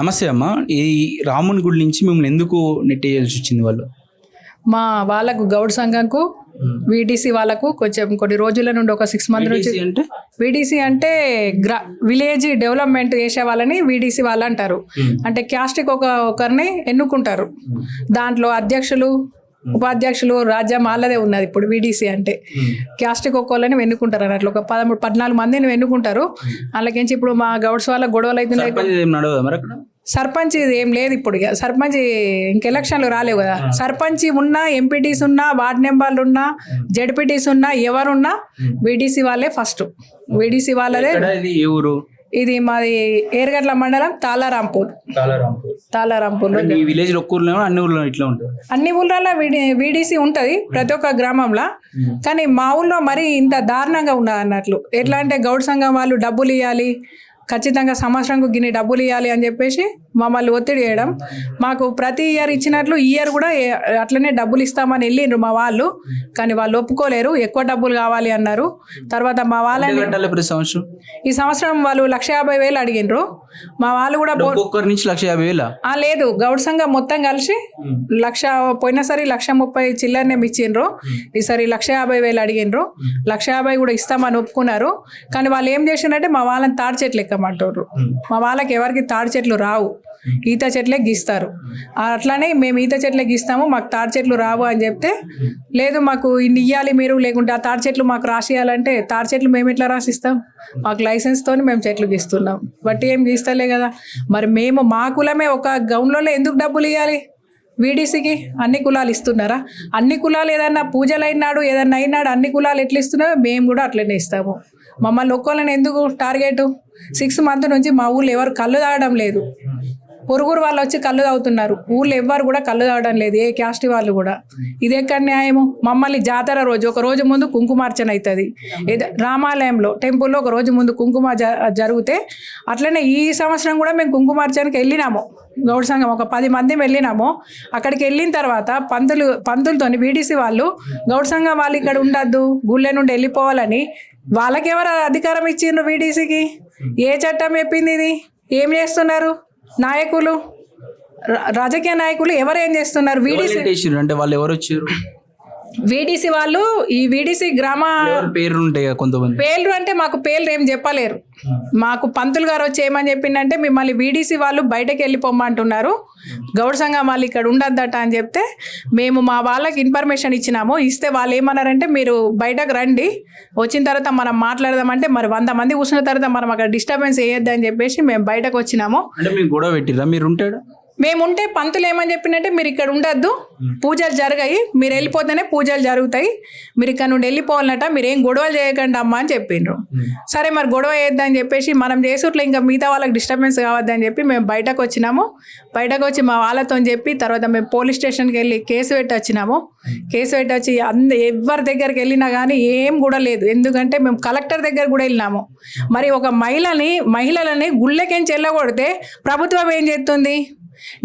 నమస్తే అమ్మ. ఈ రాముని గుడి నుంచి మిమ్మల్ని ఎందుకు నెట్టేయాల్సి వచ్చింది వాళ్ళు? మా వాళ్ళకు గౌడ్ సంఘంకు వీడీసీ వాళ్ళకు కొంచెం కొన్ని రోజుల నుండి ఒక 6 మంత్ నుంచి అంటే వీడీసీ అంటే విలేజ్ డెవలప్మెంట్ చేసే వాళ్ళని వీడీసీ వాళ్ళు అంటారు. అంటే క్యాస్ట్కి ఒకరిని ఎన్నుకుంటారు. దాంట్లో అధ్యక్షులు ఉపాధ్యక్షులు రాజ్యం వాళ్ళదే ఉన్నది. ఇప్పుడు వీడీసీ అంటే క్యాస్ట్కి ఒక్కోళ్ళని ఎన్నుకుంటారు అన్నట్లు ఒక 13-14 మందిని ఎన్నుకుంటారు. అలాగేంచి ఇప్పుడు మా గౌడ్స్ వాళ్ళ గొడవలు అవుతున్నాయి. సర్పంచ్ ఏం లేదు ఇప్పుడు. ఇక సర్పంచ్ ఇంక ఎలక్షన్లు రాలేవు కదా. సర్పంచ్ ఉన్నా, ఎంపీటీస్ ఉన్నా, వార్డ్ మెంబర్లు ఉన్నా, జడ్పీటీస్ ఉన్నా, ఎవరున్నా వీడీసీ వాళ్ళే ఫస్ట్. వీడీసీ వాళ్ళదే. ఇది మాది ఏర్గడ్ల మండలం తాళారాంపూర్. విలేజ్ అన్ని ఊర్లో ఇట్లా ఉంటుంది. అన్ని ఊళ్ళలో వీడీసీ ఉంటది ప్రతి ఒక్క గ్రామంలో. కానీ మా ఊళ్ళో మరి ఇంత దారుణంగా ఉన్నది అన్నట్లు. ఎట్లా అంటే గౌడ్ సంఘం వాళ్ళు డబ్బులు ఇవ్వాలి, ఖచ్చితంగా సంవత్సరంకు గిన్ని డబ్బులు ఇవ్వాలి అని చెప్పేసి మమ్మల్ని ఒత్తిడి చేయడం. మాకు ప్రతి ఇయర్ ఇచ్చినట్లు ఈ ఇయర్ కూడా అట్లనే డబ్బులు ఇస్తామని వెళ్ళిండ్రు మా వాళ్ళు. కానీ వాళ్ళు ఒప్పుకోలేరు, ఎక్కువ డబ్బులు కావాలి అన్నారు. తర్వాత మా వాళ్ళని ఈ సంవత్సరం వాళ్ళు 150,000 అడిగిండ్రు. మా వాళ్ళు కూడా నుంచి 150,000 లేదు, గౌడ్ సంఘం మొత్తం కలిసి 1,00,000 పోయినసారి 1,30,000 చిల్లరనే ఇచ్చిండ్రు. ఈసారి 150,000 అడిగిండ్రు. 150,000 కూడా ఇస్తామని ఒప్పుకున్నారు. కానీ వాళ్ళు ఏం చేసిండ్రంటే మా వాళ్ళని తాడి చెట్లు ఎక్కమంటారు. మా వాళ్ళకి ఎవరికి తాడి చెట్లు రావు, ఈత చెట్లే గీస్తారు. అట్లానే మేము ఈత చెట్లే గీస్తాము, మాకు తాడి చెట్లు రావు అని చెప్తే, లేదు మాకు ఇన్ని ఇవ్వాలి మీరు, లేకుంటే ఆ తాడి చెట్లు మాకు రాసియాలంటే తాడి చెట్లు మేము ఎట్లా రాసిస్తాం? మాకు లైసెన్స్తో మేము చెట్లు గీస్తున్నాం, బట్టి ఏం గీస్తలే కదా. మరి మేము మా కులమే ఒక గౌన్లో ఎందుకు డబ్బులు ఇవ్వాలి? వీడీసీకి అన్ని కులాలు ఇస్తున్నారా? అన్ని కులాలు ఏదన్నా పూజలు అయినాడు, ఏదన్నా అయినాడు, అన్ని కులాలు ఎట్లా ఇస్తున్నారో మేము కూడా అట్లనే ఇస్తాము. మమ్మల్ని ఒక్కోళ్ళని ఎందుకు టార్గెట్? 6 మంత్ నుంచి మా ఊళ్ళో ఎవరు కళ్ళు తాగడం లేదు. పొరుగురు వాళ్ళు వచ్చి కళ్ళు తాగుతున్నారు. ఊళ్ళో ఎవ్వరు కూడా కళ్ళు తాగడం లేదు, ఏ క్యాస్ట్ వాళ్ళు కూడా. ఇది ఎక్కడ న్యాయము? మమ్మల్ని జాతర రోజు ఒక రోజు ముందు కుంకుమార్చన అవుతుంది. రామాలయంలో టెంపుల్లో ఒక రోజు ముందు కుంకుమ జరిగితే, అట్లనే ఈ సంవత్సరం కూడా మేము కుంకుమార్చనకి వెళ్ళినాము. గౌడ్ సంఘం ఒక 10 మంది వెళ్ళినాము. అక్కడికి వెళ్ళిన తర్వాత పంతులతో వీడీసీ వాళ్ళు గౌడ్ సంఘం వాళ్ళు ఇక్కడ ఉండద్దు, గుళ్ళె నుండి వెళ్ళిపోవాలని వాళ్ళకెవరు అధికారం ఇచ్చిండ్రు? వీడీసీకి ఏ చట్టం చెప్పింది? ఇది ఏం చేస్తున్నారు నాయకులు, రాజకీయ నాయకులు? ఎవరేం చేస్తున్నారు? వీడీసీ అంటే వాళ్ళు ఎవరు వచ్చారు? వీడీసీ వాళ్ళు ఈ వీడీసీ గ్రామ పేర్లు ఉంటాయి కొంతమంది. పేర్లు అంటే మాకు పేర్లు ఏం చెప్పలేరు. మాకు పంతులు గారు వచ్చి ఏమని చెప్పిందంటే, మిమ్మల్ని వీడీసీ వాళ్ళు బయటకు వెళ్ళిపోమంటున్నారు, గౌడ్ సంఘం వాళ్ళు ఇక్కడ ఉండద్దట అని చెప్తే, మేము మా వాళ్ళకి ఇన్ఫర్మేషన్ ఇచ్చినాము. ఇస్తే వాళ్ళు ఏమన్నారంటే, మీరు బయటకు రండి, వచ్చిన తర్వాత మనం మాట్లాడదామంటే, మరి 100 మంది కూర్చున్న తర్వాత మనం అక్కడ డిస్టర్బెన్స్ వేయొద్దు అని చెప్పేసి మేము బయటకు వచ్చినాము. అంటే మీకు గొడవ పెట్టిరా? మీరు ఉంటాడు మేముంటే పంతులు ఏమని చెప్పినట్టే, మీరు ఇక్కడ ఉండద్దు, పూజలు జరగాయి, మీరు వెళ్ళిపోతేనే పూజలు జరుగుతాయి, మీరు ఇక్కడ నుండి వెళ్ళిపోవాలన్నట, మీరు ఏం గొడవలు చేయకండి అమ్మ అని చెప్పిండ్రు. సరే మరి గొడవ వేద్దని చెప్పేసి మనం చేసుట్లో ఇంకా మిగతా వాళ్ళకి డిస్టర్బెన్స్ కావద్దని చెప్పి మేము బయటకు వచ్చినాము. బయటకు వచ్చి మా వాళ్ళతో చెప్పి తర్వాత మేము పోలీస్ స్టేషన్కి వెళ్ళి కేసు పెట్టి వచ్చినాము. కేసు పెట్టి వచ్చి ఎవరి దగ్గరికి వెళ్ళినా కానీ ఏం కూడా లేదు. ఎందుకంటే మేము కలెక్టర్ దగ్గర కూడా వెళ్ళినాము. మరి ఒక మహిళలని గుళ్ళెకెంచి వెళ్ళగొడితే ప్రభుత్వం ఏం చేస్తుంది?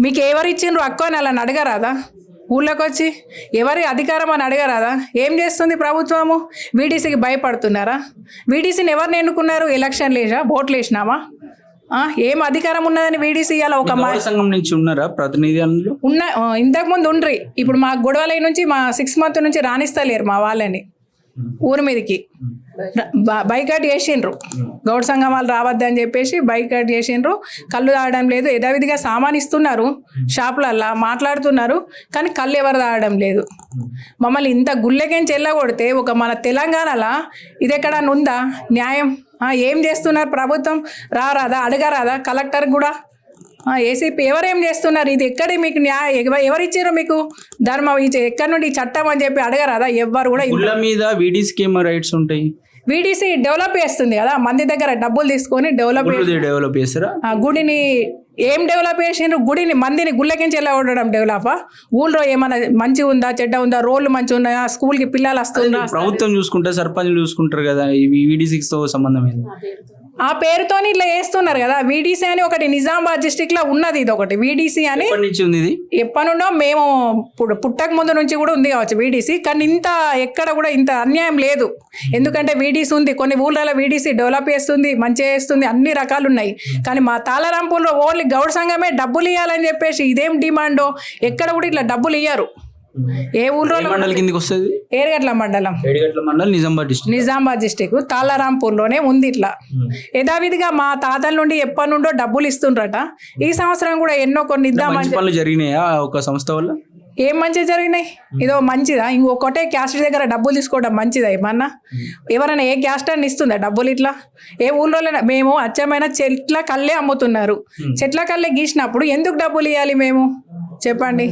మీకు ఎవరు ఇచ్చిండ్రు అక్కో అని అలా అడగరాదా? ఊళ్ళోకి వచ్చి ఎవరి అధికారం అని అడగరాదా? ఏం చేస్తుంది ప్రభుత్వము? వీడీసీకి భయపడుతున్నారా? వీడీసీని ఎవరిని ఎన్నుకున్నారు? ఎలక్షన్లు వేసా, ఓట్లు వేసినామా? ఏం అధికారం ఉన్నదని వీడీసీ అలా ఒక సంఘం నుంచి ఉన్నారా ప్రతినిధి? ఉన్న ఇంతకుముందు ఉండ్రి. ఇప్పుడు మా గొడవల నుంచి మా 6 మంత్ నుంచి రాణిస్తలేరు మా వాళ్ళని. ఊరి మీదకి బైకాట్ చేసిండ్రు. గౌడ్ సంఘం వాళ్ళు రావద్దని చెప్పేసి బైకాట్ చేసిండ్రు. కళ్ళు తాగడం లేదు, యథావిధిగా సామాన్ ఇస్తున్నారు, షాపులల్లా మాట్లాడుతున్నారు, కానీ కళ్ళు ఎవరు తాగడం లేదు. మమ్మల్ని ఇంత గుళ్ళెకెంచి వెళ్ళగొడితే ఒక మన తెలంగాణలో ఇది ఎక్కడన్నా ఉందా న్యాయం? ఏం చేస్తున్నారు ప్రభుత్వం? రారాదా? అడగరాదా కలెక్టర్ కూడా? ఏసీపీ ఎవరేం చేస్తున్నారు? ఇది ఎక్కడి మీకు ఎవరు ఇచ్చారు మీకు ధర్మం? ఎక్కడి నుండి చట్టం అని చెప్పి అడగరాదా? ఎవ్వరు కూడా. మీద వీడీసీకి ఏమో రైట్స్ ఉంటాయి. వీడీసీ డెవలప్ చేస్తుంది కదా, మంది దగ్గర డబ్బులు తీసుకొని డెవలప్ చేస్తారా? గుడిని ఏం డెవలప్ చేసిండ్రు? గుడిని మందిని గుళ్ళకించి ఎలా ఉండడం డెవలపా? ఊళ్ళో ఏమైనా మంచి ఉందా, చెడ్డ ఉందా? రోడ్లు మంచి ఉన్నాయా? స్కూల్కి పిల్లలు వస్తున్నా? ప్రభుత్వం చూసుకుంటే సర్పంచ్ చూసుకుంటారు కదా, వీడీసీతో సంబంధం ఏంది? ఆ పేరుతోని ఇట్లా వేస్తున్నారు కదా. వీడీసీ అని ఒకటి నిజామాబాద్ డిస్టిక్ లో ఉన్నది, ఇది ఒకటి వీడీసీ అని. ఎప్పటి నుంచి ఉంది ఇది? ఎప్పటి నుండో మేము పుట్టక ముందు నుంచి కూడా ఉంది కావచ్చు వీడీసీ, కానీ ఇంత ఎక్కడ కూడా ఇంత అన్యాయం లేదు. ఎందుకంటే వీడీసీ ఉంది, కొన్ని ఊళ్ళలో వీడీసీ డెవలప్ చేస్తుంది, మంచిగా చేస్తుంది, అన్ని రకాలు ఉన్నాయి. కానీ మా తాళరాంపూర్లో ఓన్లీ గౌడ్ సంఘమే డబ్బులు ఇవ్వాలని చెప్పేసి ఇదేం డిమాండో, ఎక్కడ కూడా ఇట్లా డబ్బులు ఇయ్యరు. ఏ ఊళ్ళో మండలం కిందకి వస్తుంది? ఏరుగట్ల మండలం, ఏడుగట్ల మండలం, నిజామాబాద్ డిస్ట్రిక్ట్ తాళరాంపూర్లోనే ఉంది. ఇట్లా యథావిధిగా మా తాతల నుండి ఎప్పటి నుండో డబ్బులు ఇస్తుండ్రట. ఈ సంవత్సరం కూడా ఎన్నో కొన్ని ఇద్దామని పనులు జరిగినాయా ఒక సంస్థ వల్ల? ఏం మంచిగా జరిగినాయి? ఇదో మంచిదా? ఇంకొకటే క్యాస్ట్ దగ్గర డబ్బులు తీసుకోవడం మంచిదా? ఏమన్నా ఎవరైనా ఏ క్యాస్ట్ అని ఇస్తుందా డబ్బులు? ఇట్లా ఏ ఊళ్ళో మేము అచ్చమైన చెట్ల కళ్ళే అమ్ముతున్నారు. చెట్ల కళ్ళే గీసినప్పుడు ఎందుకు డబ్బులు ఇవ్వాలి మేము చెప్పండి?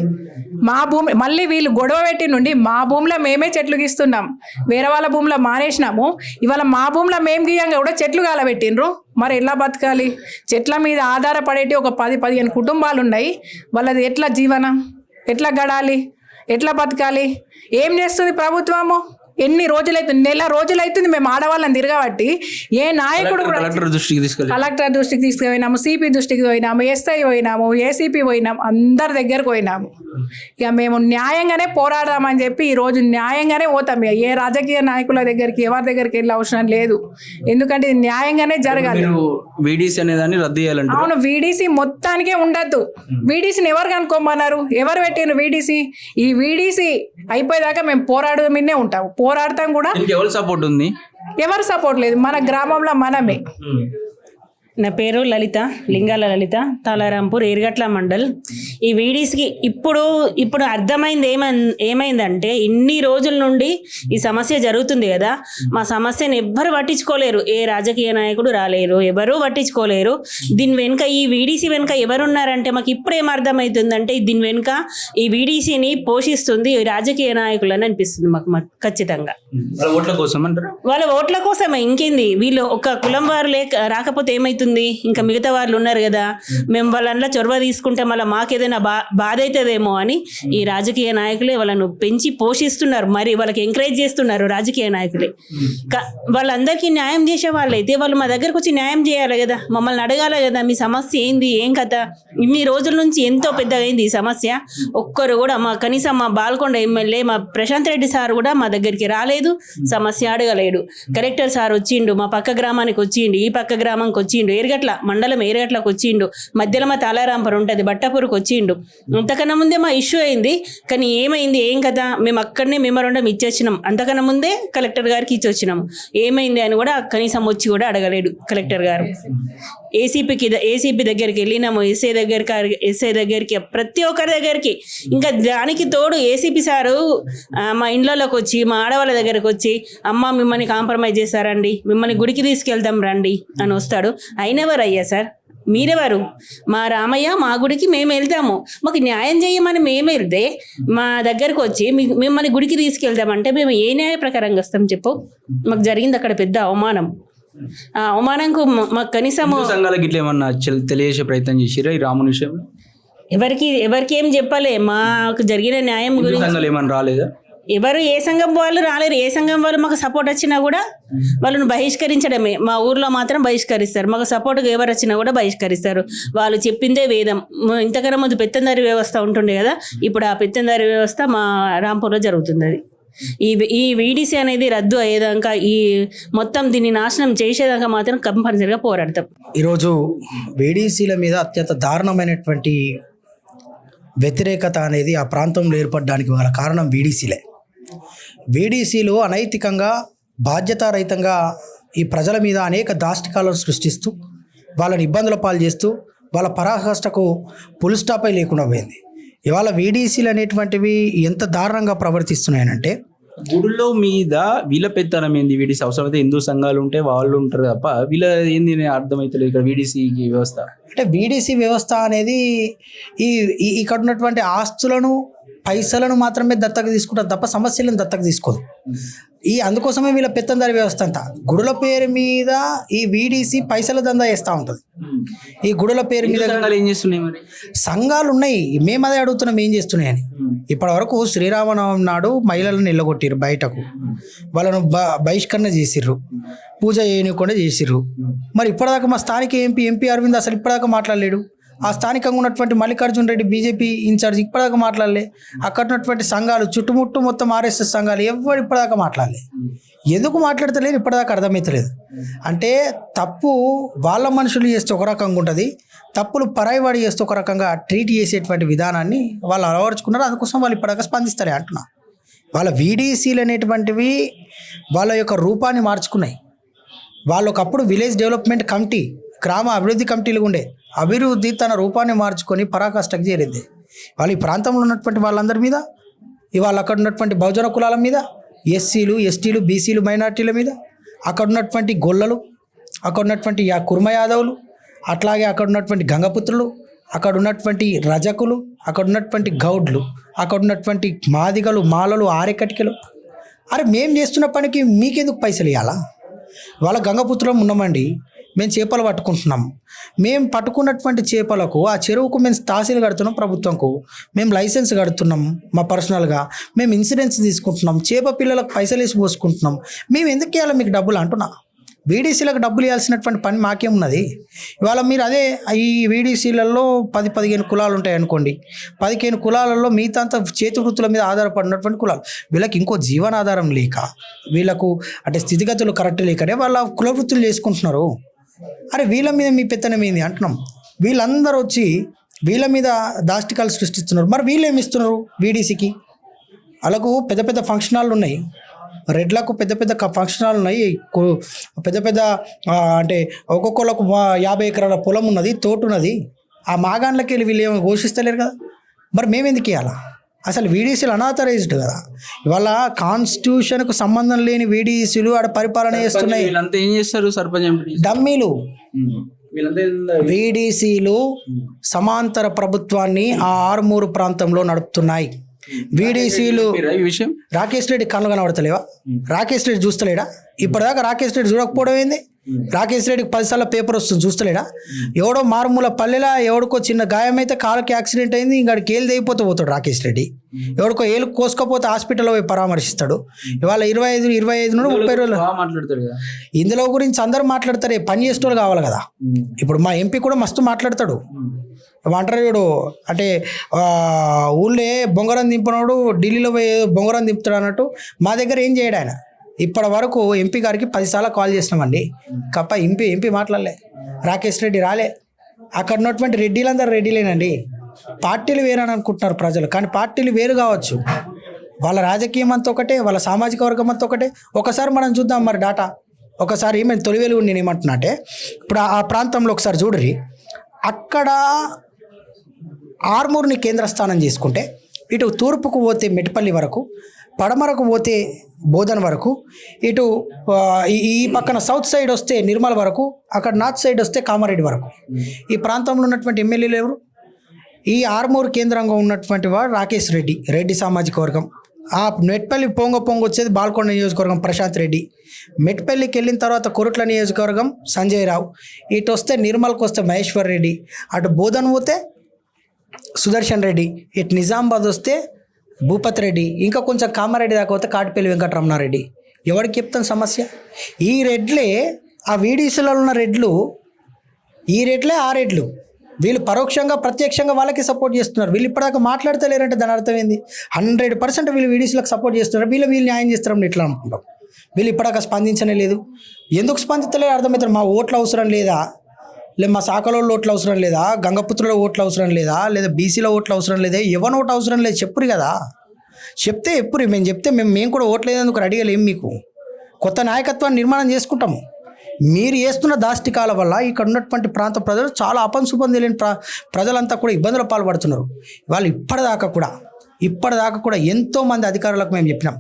మా భూమి మళ్ళీ వీళ్ళు గొడవ పెట్టి నుండి మా భూమిలో మేమే చెట్లు గీస్తున్నాం, వేరే వాళ్ళ భూమిలో మానేసినాము. ఇవాళ మా భూమిలో మేము గీయంగా కూడా చెట్లు కాలబెట్టిండ్రు. మరి ఎలా బతకాలి? చెట్ల మీద ఆధారపడేటి ఒక 10-15 కుటుంబాలు ఉన్నాయి. వాళ్ళది ఎట్లా జీవనం, ఎట్లా గడాలి, ఎట్లా బతకాలి? ఏం చేస్తుంది ప్రభుత్వము? ఎన్ని రోజులైతుంది? నెల రోజులైతుంది మేము ఆడవాళ్ళని తిరగబట్టి. ఏ నాయకుడు కూడా కలెక్టర్ దృష్టికి తీసుకుపోయినాము, సిపి దృష్టికి పోయినాము, ఎస్ఐ పోయినాము, ఏసీపీ పోయినాము, అందరి దగ్గరకు పోయినాము. ఇక మేము న్యాయంగానే పోరాడదామని చెప్పి ఈరోజు న్యాయంగానే పోతాం. ఏ రాజకీయ నాయకుల దగ్గరికి ఎవరి దగ్గరికి వెళ్ళే అవసరం లేదు, ఎందుకంటే ఇది న్యాయంగానే జరగాలి. వీడీసీ అనేదాన్ని రద్దు చేయాలంటే? అవును, వీడీసీ మొత్తానికే ఉండద్దు. వీడీసీని ఎవరు కనుక్కోమన్నారు? ఎవరు పెట్టిన వీడీసీ? ఈ వీడీసీ అయిపోయేదాకా మేము పోరాడమే ఉంటాము, పోరాడతాం కూడా. ఎవరు సపోర్ట్ ఉంది? ఎవరు సపోర్ట్ లేదు, మన గ్రామంలో మనమే. నా పేరు లలిత, లింగాల లలిత, తాళారాంపూర్, ఏరుగట్ల మండల్. ఈ వీడీస్కి ఇప్పుడు అర్థమైంది ఏమైందంటే ఇన్ని రోజుల నుండి ఈ సమస్య జరుగుతుంది కదా, మా సమస్యను ఎవ్వరు పట్టించుకోలేరు. ఏ రాజకీయ నాయకుడు రాలేరు, ఎవరూ పట్టించుకోలేరు. దీని వెనుక ఈ వీడీసీ వెనుక ఎవరున్నారంటే మాకు ఇప్పుడు ఏం అర్థమవుతుందంటే దీని వెనుక ఈ వీడీసీని పోషిస్తుంది రాజకీయ నాయకులని అనిపిస్తుంది మాకు ఖచ్చితంగా. వాళ్ళ ఓట్ల కోసమే, ఇంకేంది. వీళ్ళు ఒక కులం వారు రాకపోతే ఏమైతుంది? ఇంకా మిగతా వాళ్ళు ఉన్నారు కదా, మేము వాళ్ళ చొరవ తీసుకుంటే మళ్ళీ మాకేదైనా బాధ అవుతుందేమో అని ఈ రాజకీయ నాయకులే వాళ్ళను పెంచి పోషిస్తున్నారు. మరి వాళ్ళకి ఎంకరేజ్ చేస్తున్నారు రాజకీయ నాయకులే. వాళ్ళందరికీ న్యాయం చేసే వాళ్ళైతే వాళ్ళు మా దగ్గరకు వచ్చి న్యాయం చేయాలి కదా, మమ్మల్ని అడగాలి కదా, మీ సమస్య ఏంది, ఏం కథ. ఇన్ని రోజుల నుంచి ఎంతో పెద్దగా అయింది ఈ సమస్య. ఒక్కరు కూడా కనీసం మా బాల్కొండ ఎమ్మెల్యే మా ప్రశాంత్ రెడ్డి సార్ కూడా మా దగ్గరికి రాలేదు, సమస్య అడగలేడు. కలెక్టర్ సార్ వచ్చిండు, మా పక్క గ్రామానికి వచ్చిండు, ఈ పక్క గ్రామానికి వచ్చిండు, ఏరుగట్ల మండలం ఏరుగట్లకు వచ్చిండు, మధ్యలో మా తాళారాంపూర్ ఉంటుంది బట్టపూర్కి వచ్చిండు. అంతకన్నా ముందే మా ఇష్యూ అయింది. కానీ ఏమైంది, ఏం కదా, మేము అక్కడనే మెమోరాండం ఇచ్చొచ్చినాం. అంతకన్నా ముందే కలెక్టర్ గారికి ఇచ్చొచ్చినాము. ఏమైంది అని కూడా కనీసం వచ్చి కూడా అడగలేడు కలెక్టర్ గారు. ఏసీపీ దగ్గరికి వెళ్ళినాము, ఎస్ఐ దగ్గరికి ప్రతి ఒక్కరి దగ్గరికి. ఇంకా దానికి తోడు ఏసీపీ సారు మా ఇండ్లలోకి వచ్చి మా ఆడవాళ్ళ దగ్గరకు వచ్చి, అమ్మ మిమ్మల్ని కాంప్రమైజ్ చేస్తారండి, మిమ్మల్ని గుడికి తీసుకెళ్తాం రండి అని వస్తాడు. అయినవారు అయ్యా సార్, మీరెవరు? మా రామయ్య మా గుడికి మేము వెళ్తాము, మాకు న్యాయం చేయమని మేము వెళ్తే మా దగ్గరకు వచ్చి మిమ్మల్ని గుడికి తీసుకెళ్తామంటే మేము ఏ న్యాయ ప్రకారంగా వస్తాం చెప్పు? మాకు జరిగింది అక్కడ పెద్ద అవమానం. ఆ అవమానంకు మాకు కనీసం ఇట్లా ఏమన్నా తెలియజేసే ప్రయత్నం చేసిరా ఈ రాముని విషయంలో? ఎవరికి ఏం చెప్పలే. మాకు జరిగిన న్యాయం గురించి ఏమన్నా రాలేదా? ఎవరు ఏ సంఘం వాళ్ళు రాలేరు. ఏ సంఘం వాళ్ళు మాకు సపోర్ట్ వచ్చినా కూడా వాళ్ళను బహిష్కరించడమే. మా ఊర్లో మాత్రం బహిష్కరిస్తారు. మాకు సపోర్ట్గా ఎవరు వచ్చినా కూడా బహిష్కరిస్తారు. వాళ్ళు చెప్పిందే వేదం. ఇంతకన్నా ముందు పెత్తందారి వ్యవస్థ ఉంటుండే కదా, ఇప్పుడు ఆ పెత్తందారి వ్యవస్థ మా రాంపూర్లో జరుగుతుంది. అది ఈ వీడీసీ అనేది రద్దు అయ్యేదాకా, ఈ మొత్తం దీన్ని నాశనం చేసేదాకా మాత్రం కంపల్సరిగా పోరాడతాం. ఈరోజు వీడీసీల మీద అత్యంత దారుణమైనటువంటి వ్యతిరేకత అనేది ఆ ప్రాంతంలో ఏర్పడడానికి గల కారణం వీడీసీలే. వీడీసీలు అనైతికంగా బాధ్యతారహితంగా ఈ ప్రజల మీద అనేక దాష్టికాలను సృష్టిస్తూ వాళ్ళని ఇబ్బందుల పాలు చేస్తూ వాళ్ళ పరాకాష్ఠకు పుల్ స్టాపై లేకుండా పోయింది. ఇవాళ వీడీసీలు అనేటువంటివి ఎంత దారుణంగా ప్రవర్తిస్తున్నాయనంటే, గుడుల్లో మీద వీళ్ళ పెత్తనం ఏంది? వీడీసీ అవసరమైతే హిందూ సంఘాలు ఉంటే వాళ్ళు ఉంటారు తప్ప వీళ్ళ ఏంది అర్థమవుతలేదు ఇక్కడ వీడీసీ వ్యవస్థ. అంటే వీడీసీ వ్యవస్థ అనేది ఇక్కడ ఉన్నటువంటి ఆస్తులను పైసలను మాత్రమే దత్తకు తీసుకుంటారు తప్ప సమస్యలను దత్తకు తీసుకోదు. అందుకోసమే వీళ్ళ పెత్తందారి వ్యవస్థ అంతా గుడుల పేరు మీద ఈ వీడీసీ పైసల దందా వేస్తూ ఉంటుంది. ఈ గుడుల పేరు మీద సంఘాలు ఏం చేస్తున్నాయి మరి? సంఘాలు ఉన్నాయి, మేము అదే అడుగుతున్నాం ఏం చేస్తున్నాయని. ఇప్పటి వరకు శ్రీరామనవమి నాడు మహిళలను నిల్లగొట్టిర్రు, బయటకు వాళ్ళను బహిష్కరణ చేసిర్రు, పూజ చేయకుండా చేసిర్రు. మరి ఇప్పటిదాకా మా స్థానిక ఎంపీ అరవింద్ అసలు ఇప్పటిదాకా మాట్లాడలేడు. ఆ స్థానికంగా ఉన్నటువంటి మల్లికార్జున రెడ్డి బీజేపీ ఇన్ఛార్జ్ ఇప్పటిదాకా మాట్లాడలే. అక్కడ ఉన్నటువంటి సంఘాలు చుట్టుముట్టు మొత్తం ఆర్ఎస్ఎస్ సంఘాలు ఎవరు ఇప్పటిదాకా మాట్లాడలే. ఎందుకు మాట్లాడతలేదు ఇప్పటిదాకా అర్థమవుతలేదు. అంటే తప్పు వాళ్ళ మనుషులు చేస్తే ఒక రకంగా ఉంటుంది, తప్పులు పరాయివాడి చేస్తే ఒక రకంగా ట్రీట్ చేసేటువంటి విధానాన్ని వాళ్ళు అలవరుచుకున్నారు. అందుకోసం వాళ్ళు ఇప్పటిదాకా స్పందిస్తలే అంటున్నా. వాళ్ళ వీడీసీలు అనేటువంటివి వాళ్ళ యొక్క రూపాన్ని మార్చుకున్నాయి. వాళ్ళు ఒకప్పుడు విలేజ్ డెవలప్మెంట్ కమిటీ, గ్రామ అభివృద్ధి కమిటీలు ఉండే, అభివృద్ధి తన రూపాన్ని మార్చుకొని పరాకాష్ఠకు చేరింది. వాళ్ళు ఈ ప్రాంతంలో ఉన్నటువంటి వాళ్ళందరి మీద, ఇవాళ అక్కడ ఉన్నటువంటి బహుజన కులాల మీద, ఎస్సీలు ఎస్టీలు బీసీలు మైనార్టీల మీద, అక్కడ ఉన్నటువంటి గొల్లలు, అక్కడ ఉన్నటువంటి కుర్మ యాదవులు, అట్లాగే అక్కడ ఉన్నటువంటి గంగపుత్రులు, అక్కడ ఉన్నటువంటి రజకులు, అక్కడ ఉన్నటువంటి గౌడ్లు, అక్కడ ఉన్నటువంటి మాదిగలు, మాలలు, ఆరెకటికలు. అరే మేము చేస్తున్న పనికి మీకెందుకు పైసలు ఇవ్వాలా? వాళ్ళ గంగపుత్రులం ఉన్నామండి, మేము చేపలు పట్టుకుంటున్నాం. మేము పట్టుకున్నటువంటి చేపలకు ఆ చెరువుకు మేము తహసీలు కడుతున్నాం, ప్రభుత్వంకు మేము లైసెన్స్ కడుతున్నాం, మా పర్సనల్గా మేము ఇన్సూరెన్స్ తీసుకుంటున్నాం, చేప పిల్లలకు పైసలు వేసి పోసుకుంటున్నాం. మేము ఎందుకు ఇవ్వాలి మీకు డబ్బులు అంటున్నా. వీడీసీలకు డబ్బులు ఇవ్వాల్సినటువంటి పని మాకేమున్నది? ఇవాళ మీరు అదే ఈ వీడీసీలలో 10-15 కులాలు ఉంటాయి అనుకోండి. 15 కులాలలో మిగతా అంతా చేతి వృత్తుల మీద ఆధారపడినటువంటి కులాలు. వీళ్ళకి ఇంకో జీవనాధారం లేక, వీళ్ళకు అంటే స్థితిగతులు కరెక్ట్ లేకనే వాళ్ళ కుల వృత్తులు చేసుకుంటున్నారు. అరే వీళ్ళ మీద మీ పెత్తనం ఏంది అంటున్నాం. వీళ్ళందరూ వచ్చి వీళ్ళ మీద దాష్టికాలు సృష్టిస్తున్నారు. మరి వీళ్ళు ఏమి ఇస్తున్నారు వీడీసీకి? వాళ్ళకు పెద్ద పెద్ద ఫంక్షన్ హాళ్ళు ఉన్నాయి, రెడ్లకు పెద్ద పెద్ద ఫంక్షన్ హాల్ ఉన్నాయి, పెద్ద పెద్ద అంటే ఒక్కొక్కళ్ళకు 50 ఎకరాల పొలం ఉన్నది, తోటున్నది. ఆ మాగాన్లకి వెళ్ళి వీళ్ళు ఏమో ఘోషిస్తలేరు కదా. మరి మేమెందుకు ఇవ్వాలా? అసలు వీడీసీలు అనాథరైజ్డ్ కదా. ఇవాళ కాన్స్టిట్యూషన్కు సంబంధం లేని వీడీసీలు ఆడ పరిపాలన చేస్తున్నాయి. వీళ్ళంతా ఏం చేస్తారు? సర్పంచ్ డమ్మీలు. వీడీసీలు సమాంతర ప్రభుత్వాన్ని ఆ ఆరుమూరు ప్రాంతంలో నడుపుతున్నాయి. వీడీసీలు రాకేష్ రెడ్డి కళ్ళు కనబడతలేవా? రాకేష్ రెడ్డి చూస్తలేడా? ఇప్పటిదాకా రాకేష్ రెడ్డి చూడకపోవడం ఏంది? రాకేష్ రెడ్డికి 10 సార్లు పేపర్ వస్తుంది చూస్తలేడా? ఎవడో మారుమూల పల్లెలా ఎవడికో చిన్న గాయం అయితే కాళ్ళకి యాక్సిడెంట్ అయింది, ఇంకాడికి ఏళ్ళు తెగిపోతూ పోతాడు రాకేష్ రెడ్డి. ఎవడికో ఏళ్ళు కోసుకోపోతే హాస్పిటల్లో పోయి పరామర్శిస్తాడు. ఇవాళ 25 నుండి 30 రోజులు మాట్లాడతాడు కదా. ఇందులో గురించి అందరూ మాట్లాడతారు, పని చేసేటోళ్ళు కావాలి కదా. ఇప్పుడు మా ఎంపీ కూడా మస్తు మాట్లాడతాడు. అంటారు అంటే ఊళ్ళే బొంగరం దింపినోడు ఢిల్లీలో పోయి బొంగరం దింపుతాడు అన్నట్టు మా దగ్గర ఏం చేయడు ఆయన. ఇప్పటి వరకు ఎంపీ గారికి 10 సార్లు కాల్ చేసినామండి, కప్ప ఎంపీ మాట్లాడలే. రాకేష్ రెడ్డి రాలే. అక్కడ ఉన్నటువంటి రెడ్డిలందరూ రెడ్డిలేనండి. పార్టీలు వేరని అనుకుంటున్నారు ప్రజలు, కానీ పార్టీలు వేరు కావచ్చు. వాళ్ళ రాజకీయం అంతా ఒకటే, వాళ్ళ సామాజిక వర్గం అంతా ఒకటే. ఒకసారి మనం చూద్దాం మరి డాటా. ఒకసారి ఏమైనా తొలివేలు నేను ఏమంటున్నా అంటే, ఇప్పుడు ఆ ప్రాంతంలో ఒకసారి చూడరి, అక్కడ ఆర్మూర్ని కేంద్రస్థానం చేసుకుంటే ఇటు తూర్పుకు పోతే మెట్పల్లి వరకు, పడమరకు పోతే బోధన్ వరకు, ఇటు ఈ పక్కన సౌత్ సైడ్ వస్తే నిర్మల్ వరకు, అక్కడ నార్త్ సైడ్ వస్తే కామారెడ్డి వరకు. ఈ ప్రాంతంలో ఉన్నటువంటి ఎమ్మెల్యేలు ఎవరు? ఈ ఆర్మూర్ కేంద్రంగా ఉన్నటువంటి వాడు రాకేష్ రెడ్డి, రెడ్డి సామాజిక వర్గం. ఆ మెట్పల్లి పొంగ వచ్చేది బాల్కొండ నియోజకవర్గం ప్రశాంత్ రెడ్డి. మెట్పల్లికి వెళ్ళిన తర్వాత కొరుట్ల నియోజకవర్గం సంజయ్ రావు. ఇటు వస్తే నిర్మల్కి వస్తే మహేశ్వర్ రెడ్డి, అటు బోధన్ పోతే సుదర్శన్ రెడ్డి, ఇటు నిజామాబాద్ వస్తే భూపత్ రెడ్డి, ఇంకా కొంచెం కామారెడ్డి దాకా పోతే కాటిపల్లి వెంకటరమణారెడ్డి. ఎవరికి చెప్తాను సమస్య? ఈ రెడ్లే ఆ వీడీసీలో ఉన్న రెడ్లు, ఈ రెడ్లే ఆ రెడ్లు. వీళ్ళు పరోక్షంగా ప్రత్యక్షంగా వాళ్ళకి సపోర్ట్ చేస్తున్నారు. వీళ్ళు ఇప్పటిదాకా మాట్లాడతలేరంటే దాని అర్థం ఏంది? 100% వీళ్ళు వీడీసీలకు సపోర్ట్ చేస్తున్నారు. వీళ్ళు న్యాయం చేస్తారని ఇట్లా అనుకుంటాం. వీళ్ళు ఇప్పటిదాకా స్పందించనే లేదు. ఎందుకు స్పందించలేదు అర్థమవుతారు. మా ఓట్లు అవసరం లేదా, లేదా మా శాఖలో ఓట్లు అవసరం లేదా, గంగపుత్రుల ఓట్లు అవసరం లేదా, లేదా బీసీలో ఓట్లు అవసరం లేదా, ఎవరి ఓటు అవసరం లేదు. చెప్పురు కదా, చెప్తే ఎప్పుడు మేము చెప్తే మేము కూడా ఓట్లు లేదందుకు అడిగలేము. మీకు కొత్త నాయకత్వాన్ని నిర్మాణం చేసుకుంటాము. మీరు చేస్తున్న దాష్టికాల వల్ల ఇక్కడ ఉన్నటువంటి ప్రాంత ప్రజలు చాలా అపంశుభం తెలియని ప్రజలంతా కూడా ఇబ్బందుల పాల్పడుతున్నారు. వాళ్ళు ఇప్పటిదాకా కూడా ఎంతోమంది అధికారులకు మేము చెప్పినాం.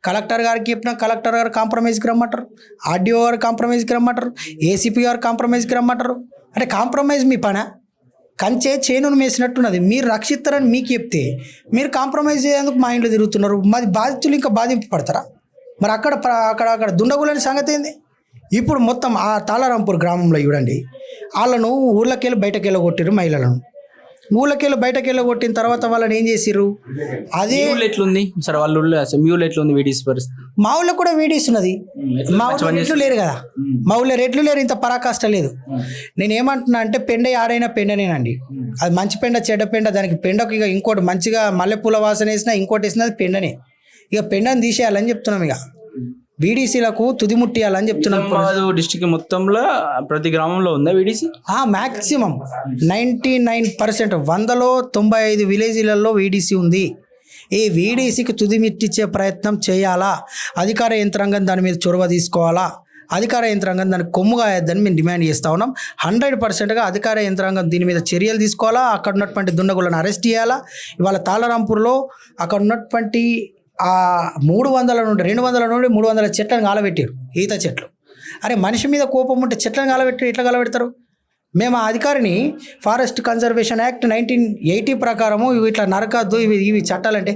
కలెక్టర్ గారికి చెప్పినాం, కలెక్టర్ గారు కాంప్రమైజ్కి రమ్మంటారు, ఆర్డీఓ గారు కాంప్రమైజ్కి రమ్మంటారు, ఏసీపీ గారు కాంప్రమైజ్కి రమ్మంటారు. అంటే కాంప్రమైజ్ మీ పనా? కంచే చేనును మేసినట్టున్నది. మీరు రక్షిస్తారని మీకు చెప్తే మీరు కాంప్రమైజ్ చేసేందుకు మా ఇంట్లో తిరుగుతున్నారు. మాది బాధితులు ఇంకా బాధింపబడతారా? మరి అక్కడ దుండగులని సంగతి ఏంది? ఇప్పుడు మొత్తం ఆ తాళారాంపూర్ గ్రామంలో చూడండి, వాళ్ళను ఊళ్ళకెళ్ళి బయటకెళ్ళి కొట్టిరు మహిళలను. ఊళ్ళకెళ్ళి బయటకెళ్ళి కొట్టిన తర్వాత వాళ్ళని ఏం చేసిర్రు? అదే ఊళ్ళో ఎట్లుంది సరే వాళ్ళ ఊళ్ళో అసలు మీ ఊళ్ళో ఎట్లుంది వీడియోస్ పరిస్థితి? మా ఊళ్ళో కూడా వీడిస్తున్నది. మా ఊళ్ళో రెట్లు లేరు కదా, మా ఊళ్ళో రెట్లు లేరు, ఇంత పరాకాష్ట లేదు. నేను ఏమంటున్నా అంటే పెండ ఆడైనా పెండనేనండి. అది మంచి పెండ చెడ్డ పెండ, దానికి పెండకు ఇక ఇంకోటి మంచిగా మల్లెపూల వాసన వేసినా ఇంకోటి వేసినా అది పెండనే. ఇక పెండని తీసేయాలని చెప్తున్నాం. ఇక వీడీసీలకు తుది ముట్టియాలని చెప్తున్నాం. డిస్ట్రిక్ట్ మొత్తంలో ప్రతి గ్రామంలో ఉందా వీడిసి? మ్యాక్సిమం 99%, 100లో 95 విలేజ్లలో వీడీసీ ఉంది. ఈ వీడీసీకి తుది మిట్టించే ప్రయత్నం చేయాలా, అధికార యంత్రాంగం దాని మీద చొరవ తీసుకోవాలా, అధికార యంత్రాంగం దానికి కొమ్ముగా వేద్దని మేము డిమాండ్ చేస్తూ ఉన్నాం. 100%గా అధికార యంత్రాంగం దీని మీద చర్యలు తీసుకోవాలా, అక్కడ ఉన్నటువంటి దుండగులను అరెస్ట్ చేయాలా. ఇవాళ తాళరాంపూర్లో అక్కడ ఉన్నటువంటి 300 నుండి 200 నుండి 300 చెట్లను గాలబెట్టారు, ఈత చెట్లు. అరే మనిషి మీద కోపం ఉంటే చెట్లను గాలబెట్టారు, ఎట్లా గాలబెడతారు? మేము ఆ అధికారిని ఫారెస్ట్ కన్జర్వేషన్ యాక్ట్ 1980 ప్రకారము ఇట్లా నరకద్దు ఇవి చట్టాలంటే,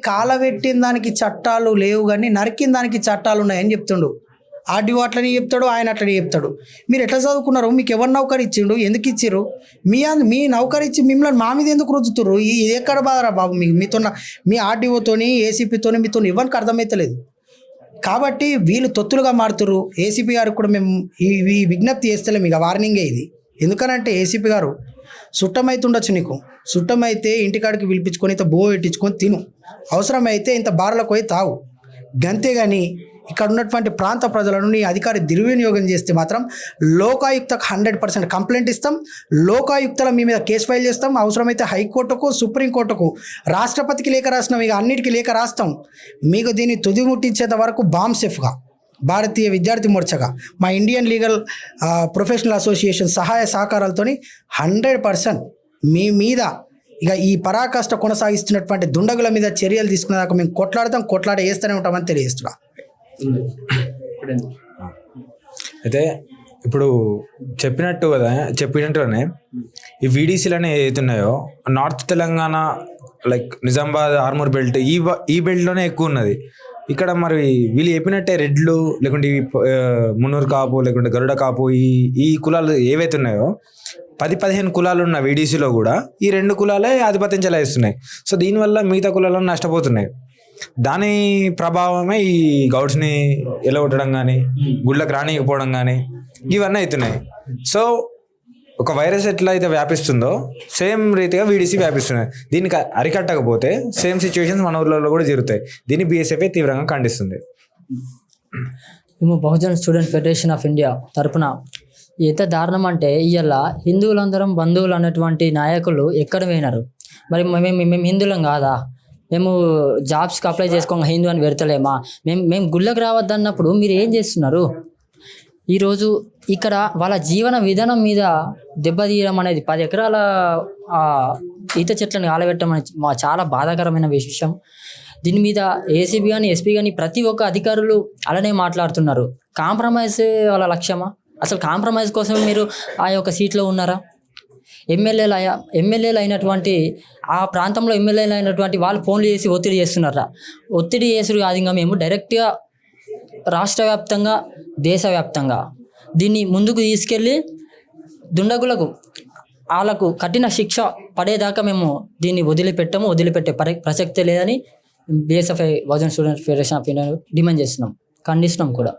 కాలబెట్టిన దానికి చట్టాలు లేవు కానీ నరికిన దానికి చట్టాలు ఉన్నాయని చెప్తుండు. ఆర్డీఓ అట్లని చెప్తాడు, ఆయన అట్లని చెప్తాడు. మీరు ఎట్లా చదువుకున్నారు? మీకు ఎవరు నౌకరు ఇచ్చిండు? ఎందుకు ఇచ్చిర్రు? మీ నౌకరు ఇచ్చి మిమ్మల్ని మా మీద ఎందుకు రుద్దుతుర్రు? ఇది ఎక్కడ బాధరా బాబు? మీతో మీ ఆర్డీఓతోని ఏసీపీతోని మీతో ఎవరికి అర్థమవుతలేదు. కాబట్టి వీళ్ళు తొత్తులుగా మారుతుర్రు. ఏసీపీ గారికి కూడా మేము ఈ విజ్ఞప్తి చేస్తలేము, ఇక వార్నింగే ఇది. ఎందుకనంటే ఏసీపీ గారు సుట్టమైతుండొచ్చు, నీకు సుట్టమైతే ఇంటికాడికి పిలిపించుకొని ఇంత బో పెట్టించుకొని తిను, అవసరమైతే ఇంత బార్లకు పోయి తాగు, గంతేగాని ఇక్కడ ఉన్నటువంటి ప్రాంత ప్రజలను నీ అధికారి దుర్వినియోగం చేస్తే మాత్రం లోకాయుక్తకు 100% కంప్లైంట్ ఇస్తాం. లోకాయుక్తల మీ మీద కేసు ఫైల్ చేస్తాం. అవసరమైతే హైకోర్టుకు, సుప్రీంకోర్టుకు, రాష్ట్రపతికి లేఖ రాసినాం, ఇక అన్నిటికీ లేఖ రాస్తాం. మీకు దీన్ని తుది ముట్టించేంత వరకు బాంసెఫ్గా, భారతీయ విద్యార్థి మోర్చాగా, మా ఇండియన్ లీగల్ ప్రొఫెషనల్ అసోసియేషన్ సహాయ సహకారాలతో 100% మీ మీద ఇక ఈ పరాకాష్ట కొనసాగిస్తున్నటువంటి దుండగుల మీద చర్యలు తీసుకునేదాకా మేము కొట్లాడే వేస్తూనే ఉంటామని తెలియజేస్తున్నాం. అయితే ఇప్పుడు చెప్పినట్టుగానే ఈ వీడీసీలనే ఏదైతున్నాయో north Telangana like Nizamabad Armoor belt ఈ బెల్ట్లోనే ఎక్కువ ఉన్నది. ఇక్కడ మరి వీళ్ళు చెప్పినట్టే రెడ్లు లేకుంటే మున్నూరు కాపు లేకుంటే గరుడ కాపు ఈ కులాలు ఏవైతే ఉన్నాయో 10-15 కులాలు ఉన్న వీడీసీలో కూడా ఈ 2 కులాలే ఆధిపత్యం చెలాయిస్తున్నాయి. సో దీనివల్ల మిగతా కులాలను నష్టపోతున్నాయి. దాని ప్రభావమే ఈ గౌడ్స్ని ఎలగొట్టడం కానీ, గుళ్ళకి రానియకపోవడం కానీ ఇవన్నీ అవుతున్నాయి. సో ఒక వైరస్ ఎట్లా అయితే వ్యాపిస్తుందో సేమ్ రీతిగా వీడీసీ వ్యాపిస్తున్నాయి. దీనికి అరికట్టకపోతే సేమ్ సిచ్యువేషన్స్ మన ఊర్లలో కూడా జరుగుతాయి. దీన్ని బీఎస్ఎఫ్ఐ తీవ్రంగా ఖండిస్తుంది. మేము Bahujan student federation of India తరపున ఎంత దారుణం అంటే ఇవాళ హిందువులందరం బంధువులు అన్నటువంటి నాయకులు ఎక్కడ పోయినారు? మరి మేము హిందువులం కాదా? మేము జాబ్స్కి అప్లై చేసుకోగా హిందూ అని పెడతలేమా? మేము గుళ్ళకి రావద్దన్నప్పుడు మీరు ఏం చేస్తున్నారు? ఈరోజు ఇక్కడ వాళ్ళ జీవన విధానం మీద దెబ్బతీయడం అనేది 10 ఎకరాల ఈత చెట్లను కాలబెట్టడం అనేది చాలా బాధాకరమైన విషయం. దీని మీద ఏసీబీ కానీ ఎస్పీ కానీ ప్రతి ఒక్క అధికారులు అలానే మాట్లాడుతున్నారు. కాంప్రమైజ్ వాళ్ళ లక్ష్యమా? అసలు కాంప్రమైజ్ కోసం మీరు ఆ యొక్క సీట్లో ఉన్నారా? ఎమ్మెల్యేలు అయినటువంటి ఆ ప్రాంతంలో ఎమ్మెల్యేలు అయినటువంటి వాళ్ళు ఫోన్లు చేసి ఒత్తిడి చేస్తున్నారా? ఒత్తిడి చేసుడు కాదు, ఇంకా మేము డైరెక్ట్గా రాష్ట్ర వ్యాప్తంగా దేశవ్యాప్తంగా దీన్ని ముందుకు తీసుకెళ్ళి దుండగులకు వాళ్ళకు కఠిన శిక్ష పడేదాకా మేము దీన్ని వదిలిపెట్టే ప్రసక్తే లేదని BSFI Bahujan student federation of India demand చేస్తున్నాం, ఖండిస్తున్నాం కూడా.